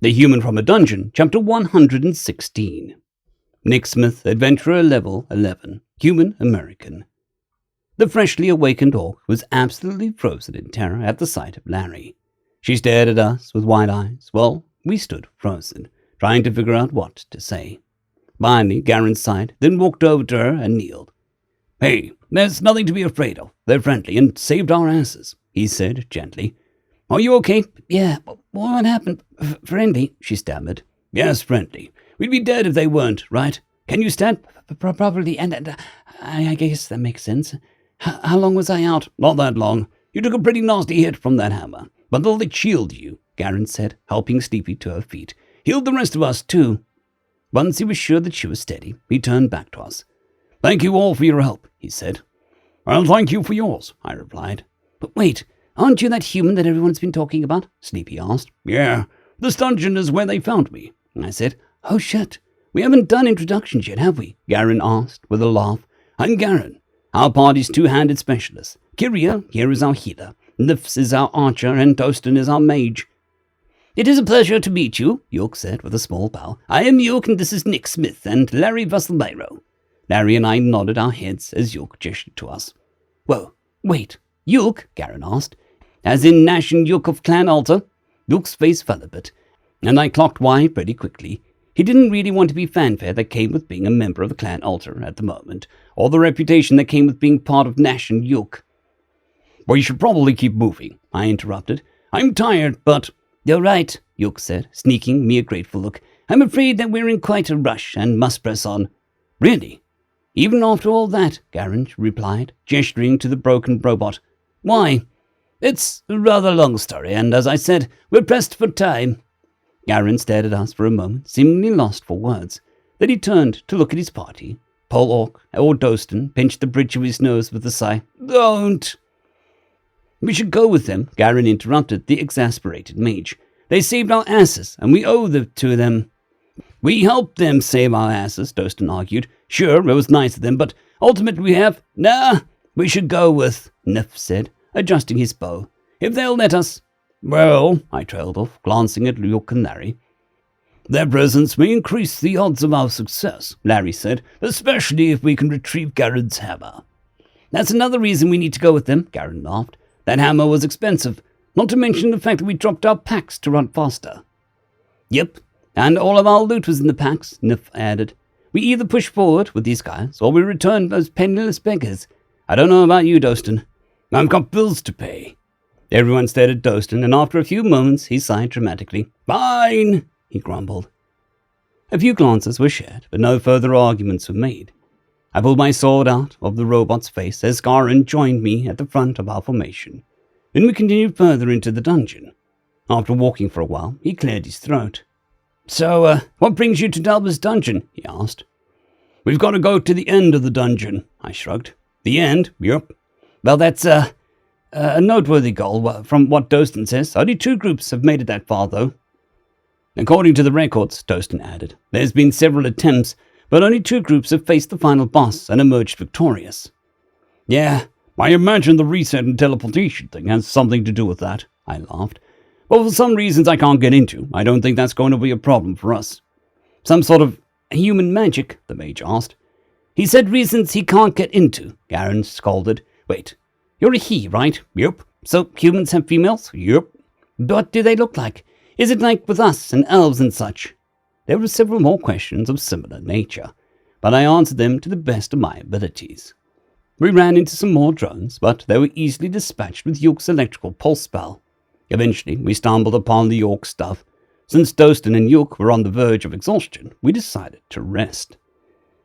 The Human from a Dungeon, Chapter 116. Nick Smith, Adventurer Level 11, Human American. The freshly awakened orc was absolutely frozen in terror at the sight of Larry. She stared at us with wide eyes, while we stood frozen, trying to figure out what to say. Finally, Garen sighed, then walked over to her and kneeled. "Hey, there's nothing to be afraid of. They're friendly and saved our asses," he said gently. "Are you okay?" "Yeah, what happened? Friendly," she stammered. "Yes, friendly. We'd be dead if they weren't, right? Can you stand properly? And I guess that makes sense. How long was I out?" "Not that long. You took a pretty nasty hit from that hammer. But they'll shield you," Garen said, helping Sleepy to her feet. "Healed the rest of us, too." Once he was sure that she was steady, he turned back to us. "Thank you all for your help," he said. "Well, thank you for yours," I replied. "But wait, aren't you that human that everyone's been talking about?" Sleepy asked. "Yeah, this dungeon is where they found me," I said. "Oh, shit. We haven't done introductions yet, have we?" Garen asked with a laugh. "I'm Garen, our party's two-handed specialist. Kyria here is our healer. Nifs is our archer, and Dostin is our mage." "It is a pleasure to meet you," York said with a small bow. "I am York, and this is Nick Smith and Larry Vasselmayro." Larry and I nodded our heads as York gestured to us. "Whoa, wait, York?" Garen asked. "As in Nash and York of Clan Alta?" York's face fell a bit, and I clocked why pretty quickly. He didn't really want to be fanfare that came with being a member of the Clan Alta at the moment, or the reputation that came with being part of Nash and York. "We should probably keep moving," I interrupted. "I'm tired, but—" "You're right," York said, sneaking me a grateful look. "I'm afraid that we're in quite a rush and must press on." "Really? Even after all that?" Garen replied, gesturing to the broken robot. "Why? It's a rather long story, and as I said, we're pressed for time." Garen stared at us for a moment, seemingly lost for words. Then he turned to look at his party. Pole Orc, or Dostin, pinched the bridge of his nose with a sigh. "Don't!" "We should go with them," Garen interrupted the exasperated mage. "They saved our asses, and we owe them to them." "We helped them save our asses," Dostin argued. "Sure, it was nice of them, but ultimately we have—" "Nah, we should go with," Nif said, adjusting his bow. "If they'll let us." "Well," I trailed off, glancing at York and Larry. "Their presence may increase the odds of our success," Larry said, "especially if we can retrieve Garen's hammer." "That's another reason we need to go with them," Garen laughed. "That hammer was expensive, not to mention the fact that we dropped our packs to run faster." "Yep, and all of our loot was in the packs," Nif added. "We either push forward with these guys, or we return as penniless beggars. I don't know about you, Dostin." "I've got bills to pay." Everyone stared at Dostin, and after a few moments he sighed dramatically. "Fine," he grumbled. A few glances were shared, but no further arguments were made. I pulled my sword out of the robot's face as Garen joined me at the front of our formation. Then we continued further into the dungeon. After walking for a while, he cleared his throat. "So, what brings you to Dalber's dungeon?" he asked. "We've got to go to the end of the dungeon," I shrugged. "The end? Yep. Well, that's a noteworthy goal. From what Dostin says, only 2 groups have made it that far, though." "According to the records," Dostin added, "there's been several attempts, but only 2 groups have faced the final boss and emerged victorious." "Yeah, I imagine the reset and teleportation thing has something to do with that," I laughed. "But for some reasons I can't get into, I don't think that's going to be a problem for us." "Some sort of human magic?" the mage asked. "He said reasons he can't get into," Garen scolded. "Wait, you're a he, right?" "Yep." "So humans have females?" "Yep." "What do they look like? Is it like with us and elves and such?" There were several more questions of similar nature, but I answered them to the best of my abilities. We ran into some more drones, but they were easily dispatched with York's electrical pulse spell. Eventually, we stumbled upon the York stuff. Since Dostin and York were on the verge of exhaustion, we decided to rest.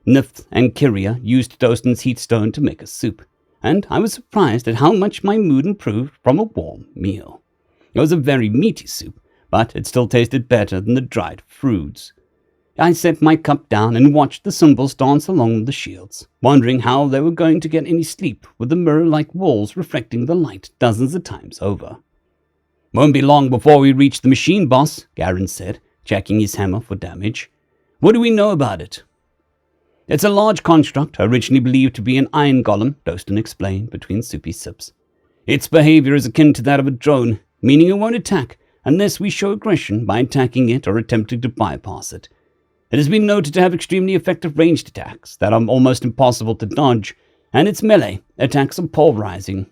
Nif and Kyria used Dostin's heat stone to make a soup, and I was surprised at how much my mood improved from a warm meal. It was a very meaty soup, but it still tasted better than the dried fruits. I set my cup down and watched the symbols dance along the shields, wondering how they were going to get any sleep with the mirror-like walls reflecting the light dozens of times over. "Won't be long before we reach the machine boss," Garen said, checking his hammer for damage. "What do we know about it?" "It's a large construct, originally believed to be an iron golem," Dostin explained between soupy sips. "Its behavior is akin to that of a drone, meaning it won't attack unless we show aggression by attacking it or attempting to bypass it. It has been noted to have extremely effective ranged attacks that are almost impossible to dodge, and its melee attacks are pulverizing.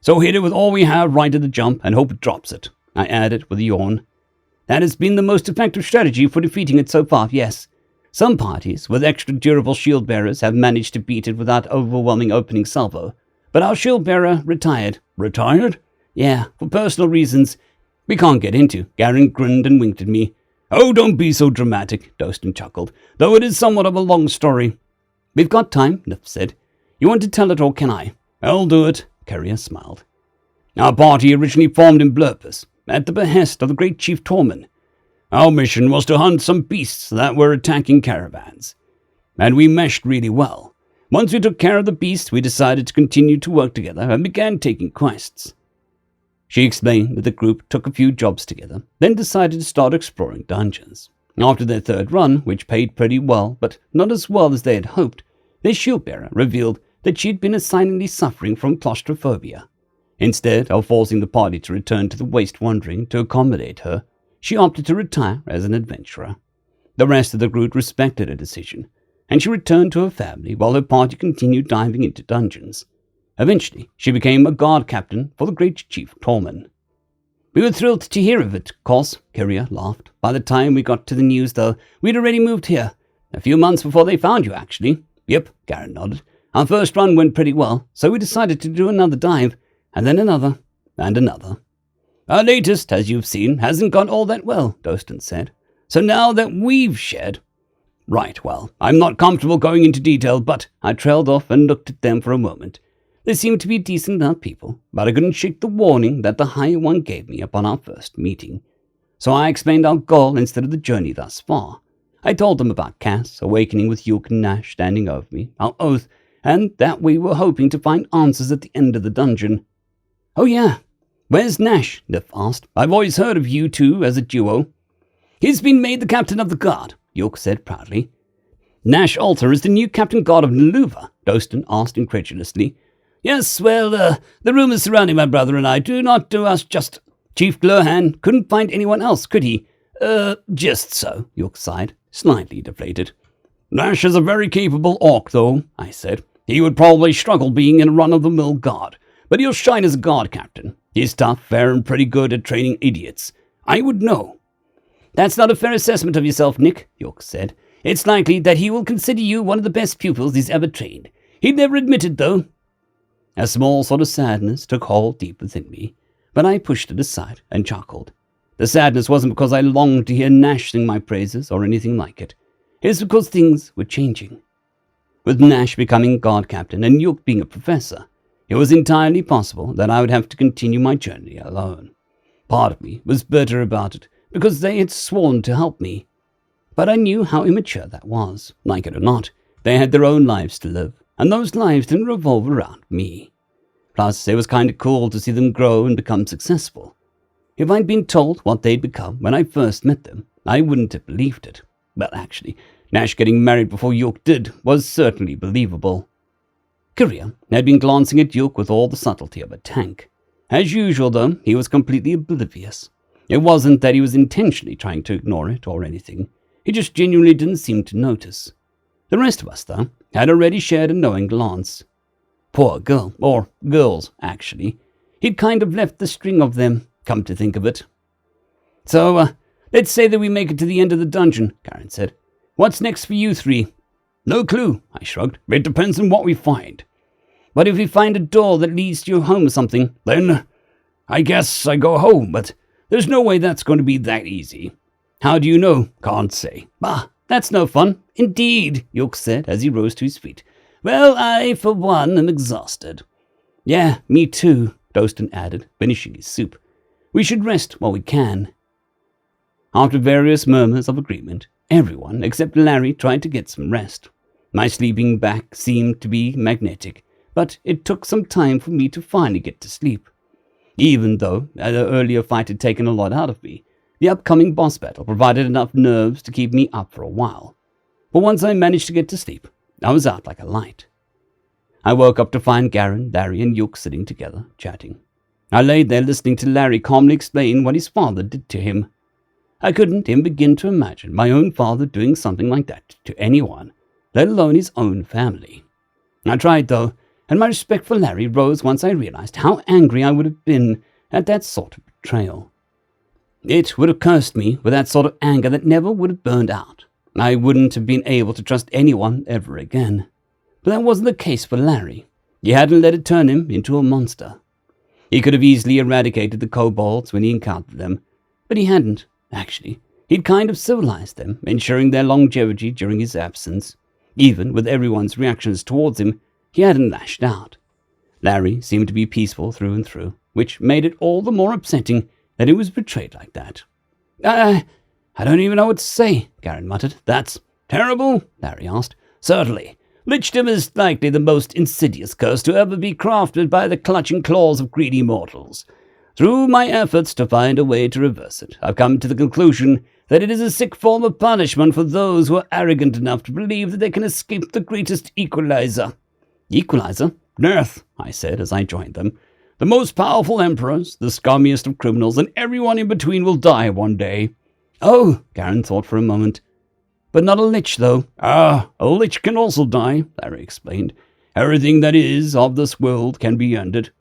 So hit it with all we have right at the jump and hope it drops it, I added with a yawn. That has been the most effective strategy for defeating it so far, yes. Some parties with extra durable shield bearers have managed to beat it without overwhelming opening salvo, but our shield bearer retired. Retired? Yeah, for personal reasons we can't get into. Garen grinned and winked at me. Oh, don't be so dramatic, Dostin chuckled, though it is somewhat of a long story. We've got time, Nif said. You want to tell it or can I? I'll do it, Carrier smiled. Our party originally formed in Blurpus, at the behest of the great Chief Tormund. Our mission was to hunt some beasts that were attacking caravans, and we meshed really well. Once we took care of the beasts, we decided to continue to work together and began taking quests. She explained that the group took a few jobs together, then decided to start exploring dungeons. After their third run, which paid pretty well, but not as well as they had hoped, their shield-bearer revealed that she had been silently suffering from claustrophobia. Instead of forcing the party to return to the Waste Wandering to accommodate her, she opted to retire as an adventurer. The rest of the group respected her decision, and she returned to her family while her party continued diving into dungeons. Eventually, she became a guard captain for the great Chief Tormund. We were thrilled to hear of it, of course, Kyria laughed. By the time we got to the news, though, we'd already moved here. A few months before they found you, actually. Yep, Garen nodded. Our first run went pretty well, so we decided to do another dive, and then another, and another. Our latest, as you've seen, hasn't gone all that well, Dostin said. So now that we've shared... Right, well, I'm not comfortable going into detail, but I trailed off and looked at them for a moment. They seemed to be decent enough people, but I couldn't shake the warning that the Higher One gave me upon our first meeting. So I explained our goal instead of the journey thus far. I told them about Cass, awakening with Yuk and Nash standing over me, our oath, and that we were hoping to find answers at the end of the dungeon. Oh yeah, where's Nash? Nif asked. I've always heard of you two as a duo. He's been made the captain of the guard, Yuk said proudly. Nash Alter is the new captain guard of Naluva, Dostin asked incredulously. Yes, well, the rumors surrounding my brother and I do not do us just. Chief Glurhan couldn't find anyone else, could he? Just so, Yuk sighed, slightly deflated. Nash is a very capable orc, though, I said. He would probably struggle being in a run-of-the-mill guard, but he'll shine as a guard captain. He's tough, fair, and pretty good at training idiots. I would know. That's not a fair assessment of yourself, Nick, Yuk said. It's likely that he will consider you one of the best pupils he's ever trained. He'd never admit it, though. A small sort of sadness took hold deep within me, but I pushed it aside and chuckled. The sadness wasn't because I longed to hear Nash sing my praises or anything like it. It was because things were changing. With Nash becoming guard captain and Yuk being a professor, it was entirely possible that I would have to continue my journey alone. Part of me was bitter about it, because they had sworn to help me. But I knew how immature that was. Like it or not, they had their own lives to live, and those lives didn't revolve around me. Plus, it was kind of cool to see them grow and become successful. If I'd been told what they'd become when I first met them, I wouldn't have believed it. Well, actually, Nash getting married before Yuk did was certainly believable. Kyria had been glancing at Yuk with all the subtlety of a tank. As usual, though, he was completely oblivious. It wasn't that he was intentionally trying to ignore it or anything. He just genuinely didn't seem to notice. The rest of us, though, had already shared a knowing glance. Poor girl, or girls, actually. He'd kind of left the string of them, come to think of it. So, let's say that we make it to the end of the dungeon, Karen said. What's next for you three? No clue, I shrugged. It depends on what we find. But if we find a door that leads to your home or something, then I guess I go home, but there's no way that's going to be that easy. How do you know? Can't say. Bah, that's no fun. Indeed, Yuk said as he rose to his feet. Well, I, for one, am exhausted. Yeah, me too, Dostin added, finishing his soup. We should rest while we can. After various murmurs of agreement, everyone except Larry tried to get some rest. My sleeping back seemed to be magnetic, but it took some time for me to finally get to sleep. Even though the earlier fight had taken a lot out of me, the upcoming boss battle provided enough nerves to keep me up for a while. But once I managed to get to sleep, I was out like a light. I woke up to find Garen, Larry, and Yuk sitting together, chatting. I lay there listening to Larry calmly explain what his father did to him. I couldn't even begin to imagine my own father doing something like that to anyone, let alone his own family. I tried, though, and my respect for Larry rose once I realized how angry I would have been at that sort of betrayal. It would have cursed me with that sort of anger that never would have burned out. I wouldn't have been able to trust anyone ever again. But that wasn't the case for Larry. He hadn't let it turn him into a monster. He could have easily eradicated the kobolds when he encountered them, but he hadn't, actually. He'd kind of civilized them, ensuring their longevity during his absence. Even with everyone's reactions towards him, he hadn't lashed out. Larry seemed to be peaceful through and through, which made it all the more upsetting that he was betrayed like that. I don't even know what to say, Garen muttered. That's terrible, Larry asked. Certainly. Lichdom is likely the most insidious curse to ever be crafted by the clutching claws of greedy mortals. Through my efforts to find a way to reverse it, I've come to the conclusion that it is a sick form of punishment for those who are arrogant enough to believe that they can escape the greatest equalizer. Equalizer? Death, I said as I joined them. The most powerful emperors, the scummiest of criminals, and everyone in between will die one day. Oh, Garen thought for a moment. But not a lich, though. Ah, a lich can also die, Larry explained. Everything that is of this world can be ended.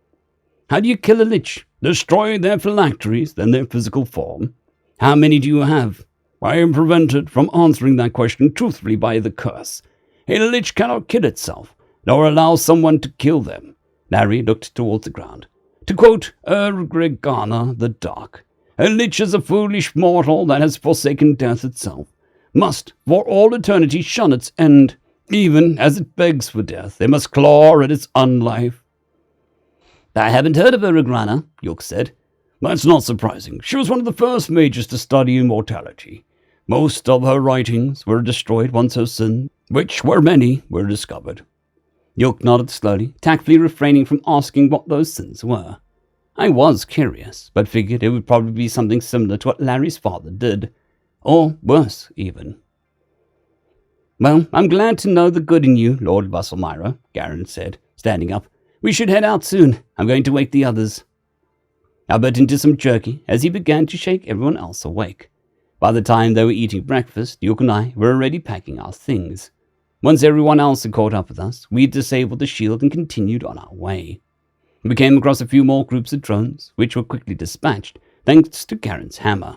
How do you kill a lich? Destroy their phylacteries, then their physical form. How many do you have? I am prevented from answering that question truthfully by the curse. A lich cannot kill itself, nor allow someone to kill them. Larry looked towards the ground. To quote Gregana the Dark, a lich is a foolish mortal that has forsaken death itself, must for all eternity shun its end. Even as it begs for death, it must claw at its unlife. I haven't heard of Raegar, Yuk said. That's not surprising. She was one of the first mages to study immortality. Most of her writings were destroyed once her sins, which were many, were discovered. Yuk nodded slowly, tactfully refraining from asking what those sins were. I was curious, but figured it would probably be something similar to what Larry's father did. Or worse, even. Well, I'm glad to know the good in you, Lord Vasselmyra, Garen said, standing up. We should head out soon. I'm going to wake the others. I bit into some jerky as he began to shake everyone else awake. By the time they were eating breakfast, Yuk and I were already packing our things. Once everyone else had caught up with us, we disabled the shield and continued on our way. We came across a few more groups of drones, which were quickly dispatched, thanks to Garen's hammer.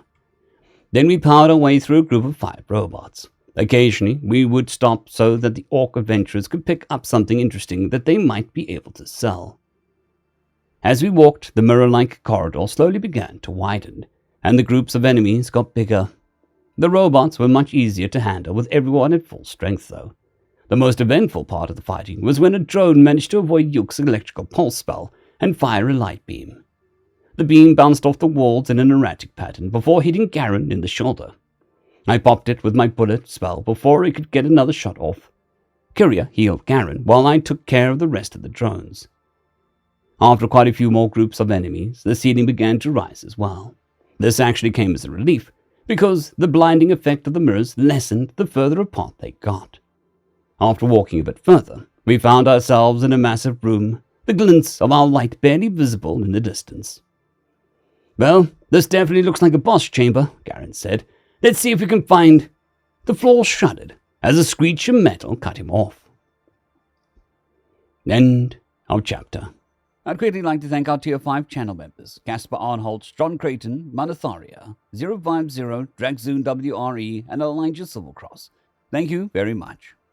Then we powered our way through a group of 5 robots. Occasionally, we would stop so that the orc adventurers could pick up something interesting that they might be able to sell. As we walked, the mirror-like corridor slowly began to widen, and the groups of enemies got bigger. The robots were much easier to handle with everyone at full strength, though. The most eventful part of the fighting was when a drone managed to avoid Yuk's electrical pulse spell and fire a light beam. The beam bounced off the walls in an erratic pattern before hitting Garen in the shoulder. I popped it with my bullet spell before it could get another shot off. Kyria healed Garen while I took care of the rest of the drones. After quite a few more groups of enemies, the ceiling began to rise as well. This actually came as a relief, because the blinding effect of the mirrors lessened the further apart they got. After walking a bit further, we found ourselves in a massive room, the glints of our light barely visible in the distance. Well, this definitely looks like a boss chamber, Garen said. Let's see if we can find... The floor shuddered as a screech of metal cut him off. End of chapter. I'd quickly like to thank our Tier 5 channel members, Casper Arnholtz, Jon Creighton, Manatharia, 050, Dragzoon W.R.E, and Elijah Silvercross. Thank you very much.